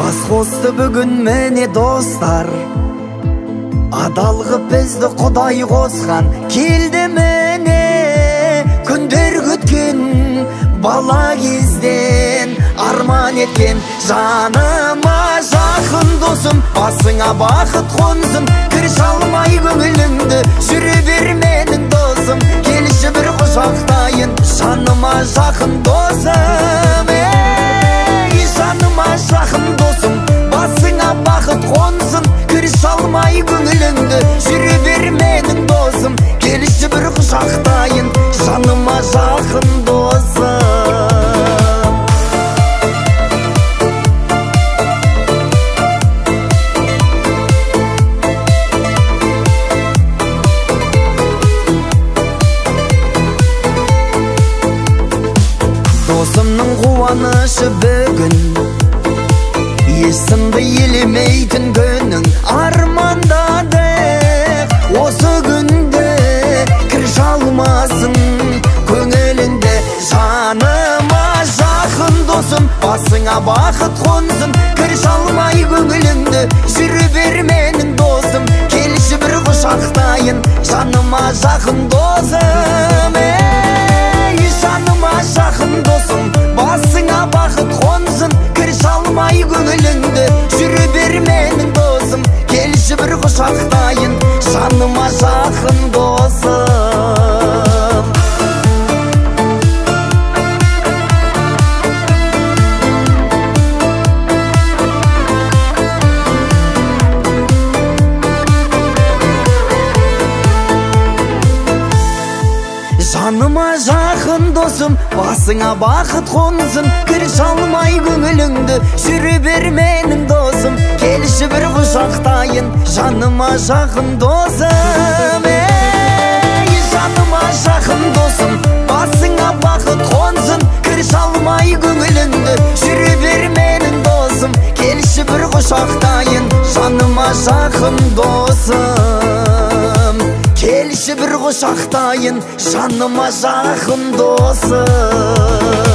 Бас қосты бүгін міне достар, адал қып бізді Құдай қосқан. Келді міне күндер күткен, бала кезден арман еткен. Жаныма жақын досым, басыңа бақыт қонсын. Кір шалмай көңіліңді, жүре бер менің досым. Келші бір құшақтайын, жаныма жақын досым. Жаныма жақын досым, басыңа бақыт қонсын. Кір шалмай көңіліңді, жүре бер менің досым. Келші бір құшақтайын, жаныма жақын досым. Досымның қуанышы бүгін, есімді елемейтін күнің. Армандадық осы күнді, кір шалмасын көңіліңді. Жаныма жақын досым, басыңа бақыт қонсын. Кір шалмай көңіліңді, жүре бер менің досым. Келші бір құшақтайын, жаныма жақын досым. Жаныма жақын досым, басыңа бақыт қонсын. Кір шалмай көңіліңді, жүре бер менің досым. Келші бір құшақтайын, жаныма жақын досым. Жаныма жақын досым, басыңа бақыт қонсын. Кір шалмай көңіліңді, жүре бер менің досым. Келші бір құшақтайын, жаныма жақын досым. Жаныма жақын досым, басыңа бақыт қонсын. Кір шалмай көңіліңді, жүре бер менің досым. Келші бір құшақтайын, жаныма жақын досым. Келші бір құшақтайын, жаныма жақын досым.